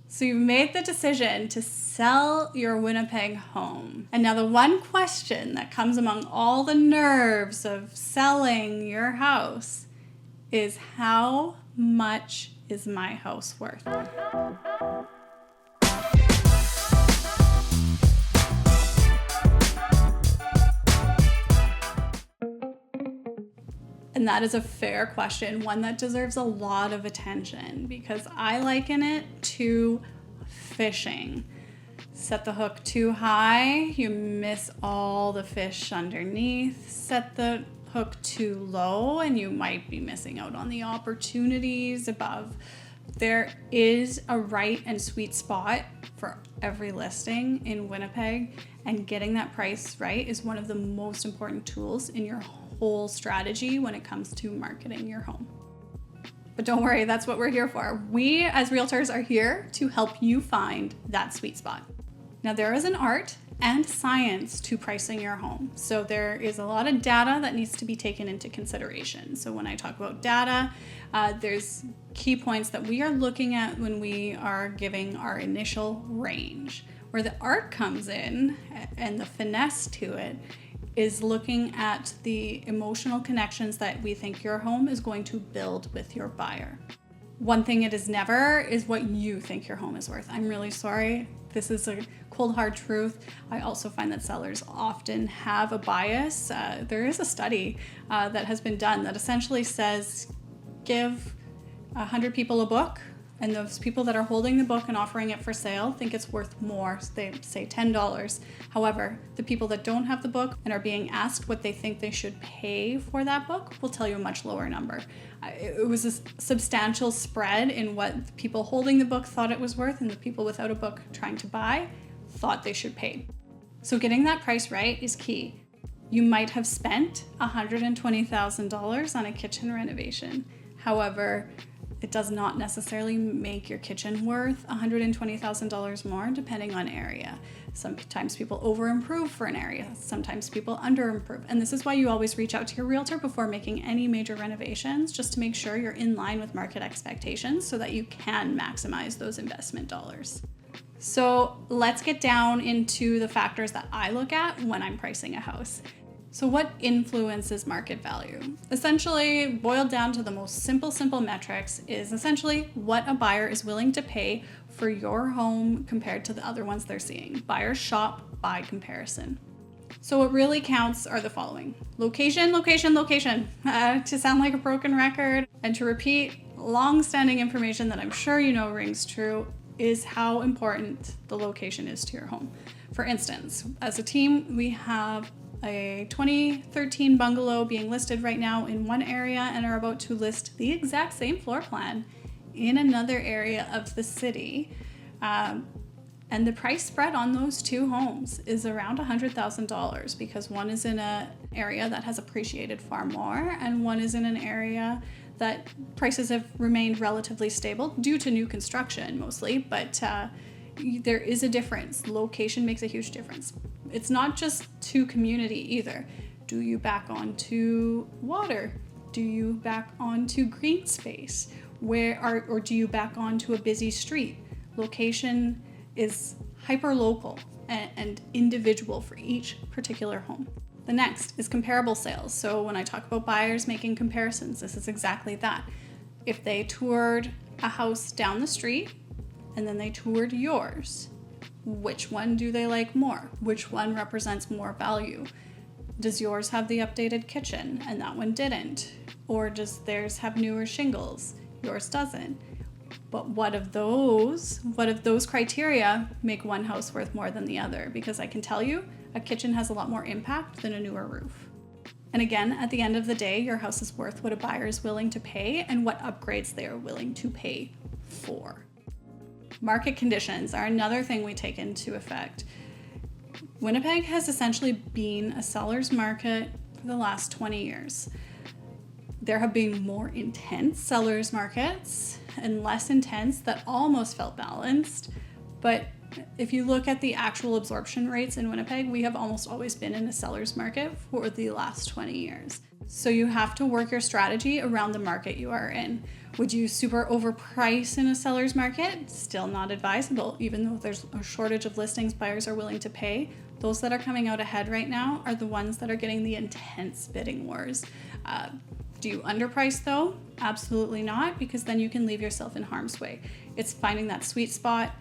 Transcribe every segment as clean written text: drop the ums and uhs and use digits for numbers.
So you've made the decision to sell your Winnipeg home. And now the one question that comes among all the nerves of selling your house is, how much is my house worth? And that is a fair question, one that deserves a lot of attention, because I liken it to fishing. Set the hook too high, you miss all the fish underneath. Set the hook too low, and you might be missing out on the opportunities above. There is a right and sweet spot for every listing in Winnipeg, and getting that price right is one of the most important tools in your whole strategy when it comes to marketing your home. But don't worry, that's what we're here for. We as realtors are here to help you find that sweet spot. Now, there is an art and science to pricing your home. So there is a lot of data that needs to be taken into consideration. So when I talk about data, there's key points that we are looking at when we are giving our initial range. Where the art comes in and the finesse to it is looking at the emotional connections that we think your home is going to build with your buyer. One thing it is never is what you think your home is worth. I'm really sorry. This is a cold, hard truth. I also find that sellers often have a bias. There is a study that has been done that essentially says, give 100 people a book, and those people that are holding the book and offering it for sale think it's worth more. So they say $10. However, the people that don't have the book and are being asked what they think they should pay for that book will tell you a much lower number. It was a substantial spread in what the people holding the book thought it was worth and the people without a book trying to buy thought they should pay. So getting that price right is key. You might have spent $120,000 on a kitchen renovation. However, it does not necessarily make your kitchen worth $120,000 more, depending on area. Sometimes people over-improve for an area. Sometimes people under-improve. And this is why you always reach out to your realtor before making any major renovations, just to make sure you're in line with market expectations so that you can maximize those investment dollars. So let's get down into the factors that I look at when I'm pricing a house. So what influences market value? Essentially, boiled down to the most simple metrics is essentially what a buyer is willing to pay for your home compared to the other ones they're seeing. Buyers shop by comparison. So what really counts are the following: location, location, location. To sound like a broken record and to repeat long-standing information that I'm sure you know rings true is how important the location is to your home. For instance, as a team, we have a 2013 bungalow being listed right now in one area and are about to list the exact same floor plan in another area of the city. And the price spread on those two homes is around $100,000 because one is in an area that has appreciated far more and one is in an area that prices have remained relatively stable due to new construction mostly, but there is a difference. Location makes a huge difference. It's not just to community either. Do you back onto water? Do you back onto green space? Or do you back onto a busy street? Location is hyper-local and individual for each particular home. The next is comparable sales. So when I talk about buyers making comparisons, this is exactly that. If they toured a house down the street and then they toured yours, which one do they like more? Which one represents more value? Does yours have the updated kitchen and that one didn't? Or does theirs have newer shingles? Yours doesn't. But what of those criteria make one house worth more than the other? Because I can tell you, a kitchen has a lot more impact than a newer roof. And again, at the end of the day, your house is worth what a buyer is willing to pay and what upgrades they are willing to pay for. Market conditions are another thing we take into effect. Winnipeg has essentially been a seller's market for the last 20 years. There have been more intense seller's markets and less intense that almost felt balanced. But if you look at the actual absorption rates in Winnipeg, we have almost always been in a seller's market for the last 20 years. So you have to work your strategy around the market you are in. Would you super overprice in a seller's market? Still not advisable. Even though there's a shortage of listings buyers are willing to pay, those that are coming out ahead right now are the ones that are getting the intense bidding wars. Do you underprice though? Absolutely not, because then you can leave yourself in harm's way. It's finding that sweet spot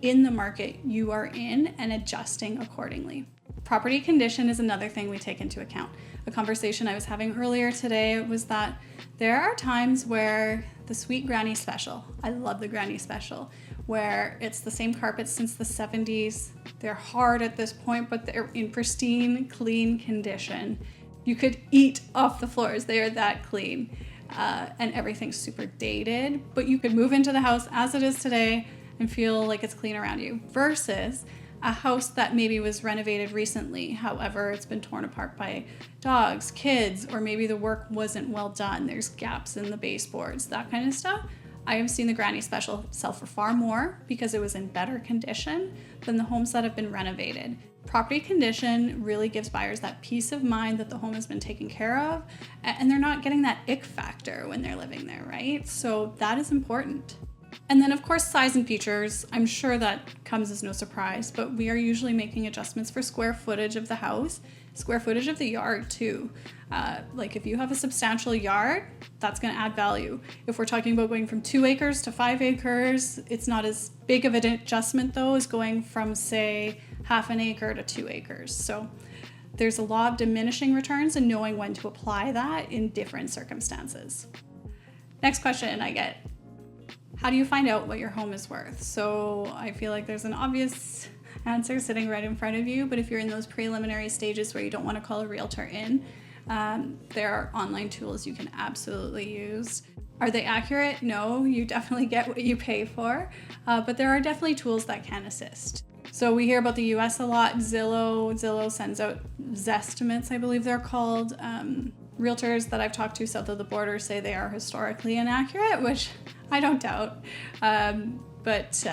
in the market you are in and adjusting accordingly. Property condition is another thing we take into account. A conversation I was having earlier today was that there are times where the sweet granny special, I love the granny special, where it's the same carpets since the 70s. They're hard at this point, but they're in pristine, clean condition. You could eat off the floors. They are that clean. And everything's super dated, but you could move into the house as it is today and feel like it's clean around you, versus a house that maybe was renovated recently. However, it's been torn apart by dogs, kids, or maybe the work wasn't well done. There's gaps in the baseboards, that kind of stuff. I have seen the granny special sell for far more because it was in better condition than the homes that have been renovated. Property condition really gives buyers that peace of mind that the home has been taken care of, and they're not getting that ick factor when they're living there, right? So that is important. And then of course, size and features. I'm sure that comes as no surprise, but we are usually making adjustments for square footage of the house, square footage of the yard too. Like if you have a substantial yard, that's gonna add value. If we're talking about going from 2 acres to 5 acres, it's not as big of an adjustment though as going from say half an acre to 2 acres. So there's a law of diminishing returns and knowing when to apply that in different circumstances. Next question I get: how do you find out what your home is worth? So I feel like there's an obvious answer sitting right in front of you, but if you're in those preliminary stages where you don't want to call a realtor in, there are online tools you can absolutely use. Are they accurate? No, you definitely get what you pay for, but there are definitely tools that can assist. So we hear about the US a lot. Zillow sends out Zestimates, I believe they're called. Realtors that I've talked to south of the border say they are historically inaccurate, which I don't doubt. But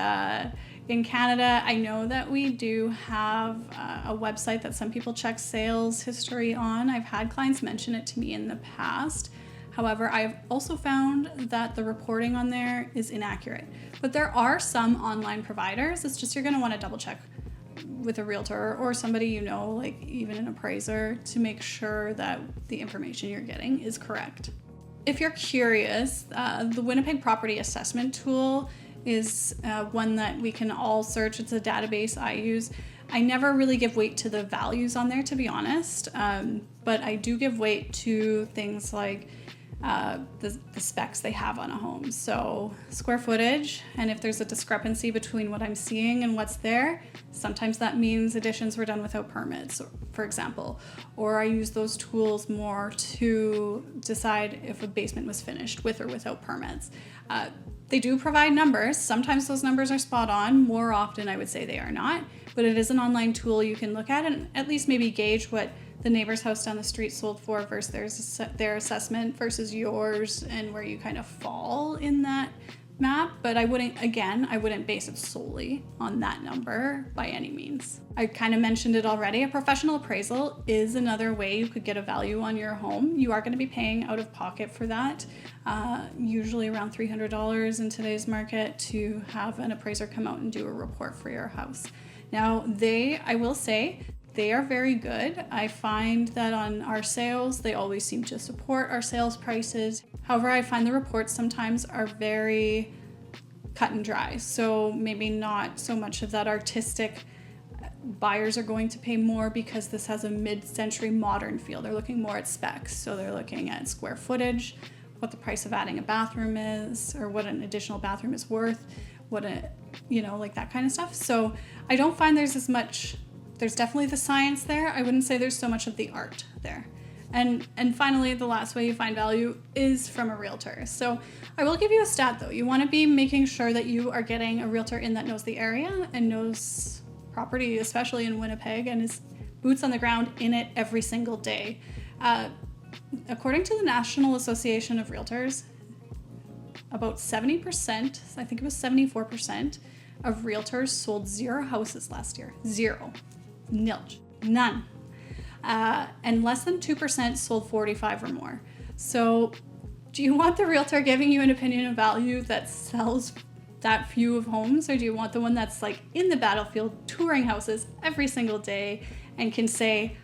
in Canada, I know that we do have a website that some people check sales history on. I've had clients mention it to me in the past. However, I've also found that the reporting on there is inaccurate. But there are some online providers. It's just you're going to want to double check with a realtor or somebody you know, like even an appraiser, to make sure that the information you're getting is correct. If you're curious, the Winnipeg Property Assessment Tool is one that we can all search. It's a database I use. I never really give weight to the values on there, to be honest, but I do give weight to things like the specs they have on a home. So square footage, and if there's a discrepancy between what I'm seeing and what's there, sometimes that means additions were done without permits, for example. Or I use those tools more to decide if a basement was finished with or without permits. They do provide numbers. Sometimes those numbers are spot on. More often, I would say they are not. But it is an online tool you can look at and at least maybe gauge what the neighbor's house down the street sold for versus their assessment versus yours, and where you kind of fall in that map. But I wouldn't base it solely on that number by any means. I kind of mentioned it already. A professional appraisal is another way you could get a value on your home. You are going to be paying out of pocket for that, usually around $300 in today's market, to have an appraiser come out and do a report for your house. Now, I will say, they are very good. I find that on our sales, they always seem to support our sales prices. However, I find the reports sometimes are very cut and dry. So maybe not so much of that artistic. Buyers are going to pay more because this has a mid-century modern feel. They're looking more at specs. So they're looking at square footage, what the price of adding a bathroom is, or what an additional bathroom is worth, like that kind of stuff. So I don't find there's as much. There's definitely the science there. I wouldn't say there's so much of the art there. And finally, the last way you find value is from a realtor. So I will give you a stat though. You want to be making sure that you are getting a realtor in that knows the area and knows property, especially in Winnipeg, and is boots on the ground in it every single day. According to the National Association of Realtors, about 70%, I think it was 74%, of realtors sold 0 houses last year. 0. Nilch. None. and less than 2% sold 45 or more. So do you want the realtor giving you an opinion of value that sells that few of homes, or do you want the one that's like in the battlefield touring houses every single day and can say,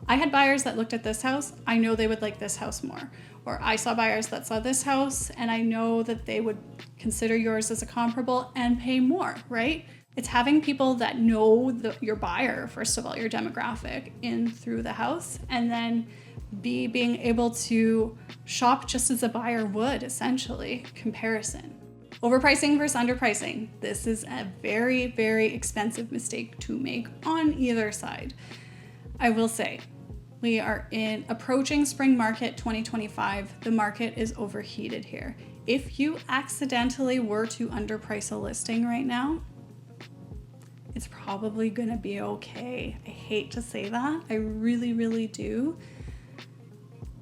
I had buyers that looked at this house, I know they would like this house more, or I saw buyers that saw this house and I know that they would consider yours as a comparable and pay more, right? It's having people that know your buyer, first of all, your demographic, in through the house, and then being able to shop just as a buyer would, essentially, comparison. Overpricing versus underpricing. This is a very, very expensive mistake to make on either side. I will say, we are approaching spring market 2025. The market is overheated here. If you accidentally were to underprice a listing right now, it's probably gonna be okay. I hate to say that. I really, really do.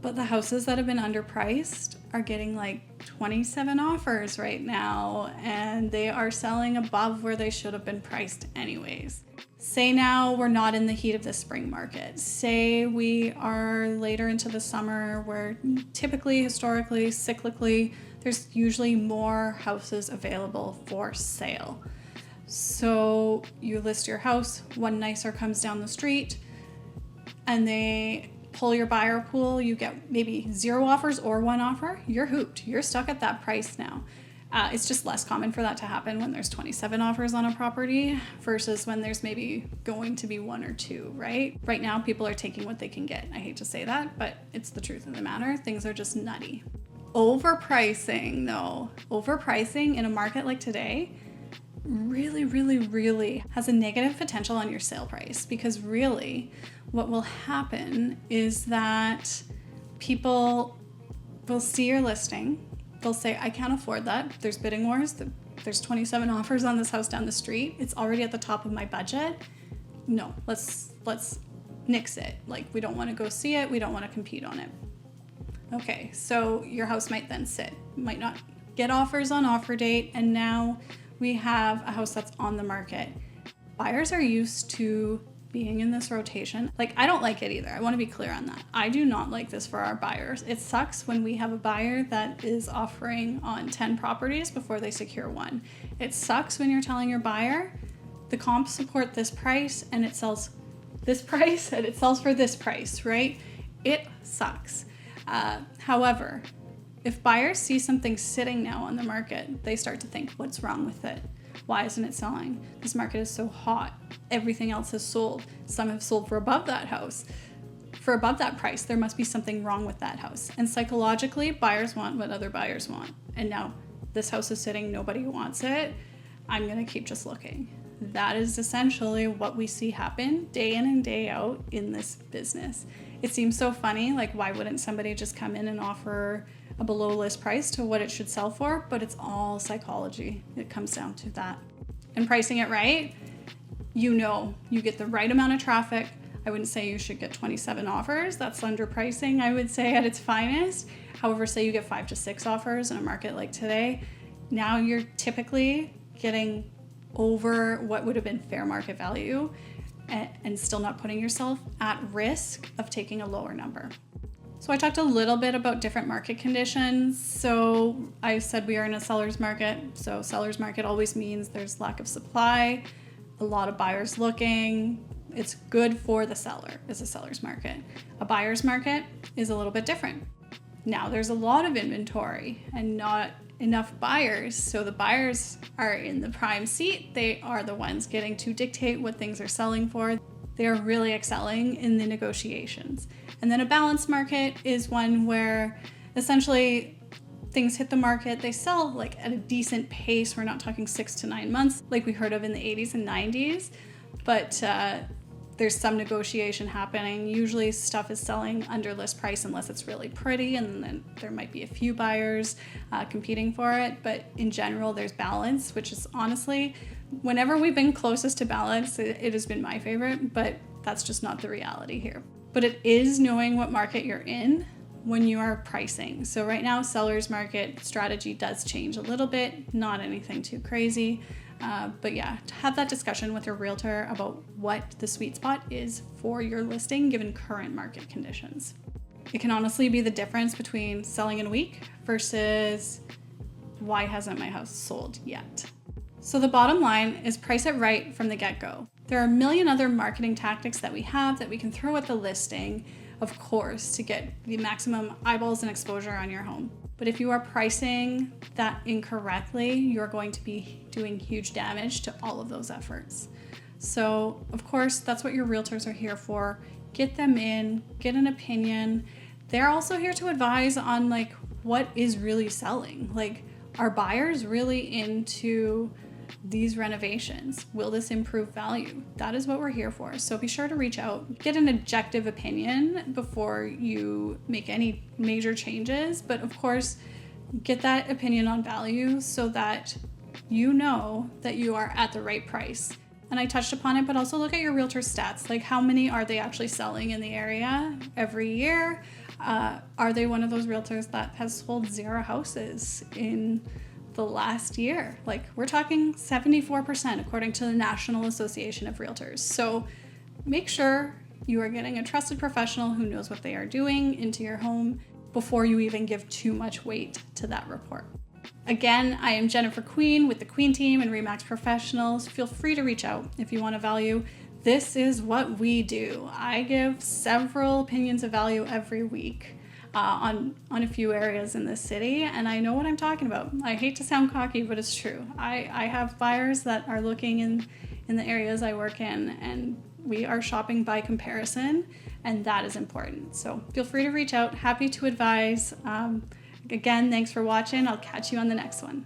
But the houses that have been underpriced are getting like 27 offers right now, and they are selling above where they should have been priced anyways. Say now we're not in the heat of the spring market. Say we are later into the summer where typically, historically, cyclically, there's usually more houses available for sale. So you list your house, one nicer comes down the street, and they pull your buyer pool, you get maybe 0 offers or 1 offer, you're hooped. You're stuck at that price now. It's just less common for that to happen when there's 27 offers on a property versus when there's maybe going to be 1 or 2, right? Right now, people are taking what they can get. I hate to say that, but it's the truth of the matter. Things are just nutty. Overpricing, though. Overpricing in a market like today really, really, really has a negative potential on your sale price, because really what will happen is that people will see your listing. They'll say, I can't afford that. There's bidding wars. There's 27 offers on this house down the street. It's already at the top of my budget. No, let's nix it. Like, we don't want to go see it. We don't want to compete on it. Okay, so your house might then sit, might not get offers on offer date, and now we have a house that's on the market. Buyers are used to being in this rotation. Like, I don't like it either. I want to be clear on that. I do not like this for our buyers. It sucks when we have a buyer that is offering on 10 properties before they secure one. It sucks when you're telling your buyer, the comps support this price and it sells this price and it sells for this price, right? It sucks. However, if buyers see something sitting now on the market, they start to think, what's wrong with it? Why isn't it selling? This market is so hot. Everything else has sold. Some have sold for above that house. For above that price, there must be something wrong with that house. And psychologically, buyers want what other buyers want. And now this house is sitting, nobody wants it. I'm gonna keep just looking. That is essentially what we see happen day in and day out in this business. It seems so funny, like why wouldn't somebody just come in and offer a below list price to what it should sell for? But it's all psychology. It comes down to that. And pricing it right, you get the right amount of traffic. I wouldn't say you should get 27 offers. That's underpricing, I would say, at its finest. However, say you get 5 to 6 offers in a market like today, now you're typically getting over what would have been fair market value and still not putting yourself at risk of taking a lower number. So I talked a little bit about different market conditions. So I said we are in a seller's market. So seller's market always means there's lack of supply, a lot of buyers looking. It's good for the seller, is a seller's market. A buyer's market is a little bit different. Now there's a lot of inventory and not enough buyers. So the buyers are in the prime seat. They are the ones getting to dictate what things are selling for. They are really excelling in the negotiations. And then a balanced market is one where essentially things hit the market, they sell like at a decent pace. We're not talking 6 to 9 months like we heard of in the 80s and 90s, but there's some negotiation happening. Usually stuff is selling under list price unless it's really pretty, and then there might be a few buyers competing for it. But in general, there's balance, which is honestly, whenever we've been closest to balance, it has been my favorite, but that's just not the reality here. But it is knowing what market you're in when you are pricing. So right now, seller's market strategy does change a little bit, not anything too crazy. But yeah, have that discussion with your realtor about what the sweet spot is for your listing given current market conditions. It can honestly be the difference between selling in a week versus why hasn't my house sold yet? So the bottom line is price it right from the get-go. There are a million other marketing tactics that we have that we can throw at the listing, of course, to get the maximum eyeballs and exposure on your home. But if you are pricing that incorrectly, you're going to be doing huge damage to all of those efforts. So, of course, that's what your realtors are here for. Get them in, get an opinion. They're also here to advise on like what is really selling. Like, are buyers really into these renovations? Will this improve value? That is what we're here for. So be sure to reach out, get an objective opinion before you make any major changes. But of course, get that opinion on value so that you know that you are at the right price. And I touched upon it, but also look at your realtor stats. Like, how many are they actually selling in the area every year? Are they one of those realtors that has sold 0 houses in the last year? Like, we're talking 74% according to the National Association of Realtors. So make sure you are getting a trusted professional who knows what they are doing into your home before you even give too much weight to that report. Again, I am Jennifer Queen with the Queen team and Remax Professionals. Feel free to reach out if you want a value. This is what we do. I give several opinions of value every week on a few areas in this city, and I know what I'm talking about. I hate to sound cocky, but it's true. I have buyers that are looking in the areas I work in, and we are shopping by comparison, and that is important. So feel free to reach out. Happy to advise. Again, thanks for watching. I'll catch you on the next one.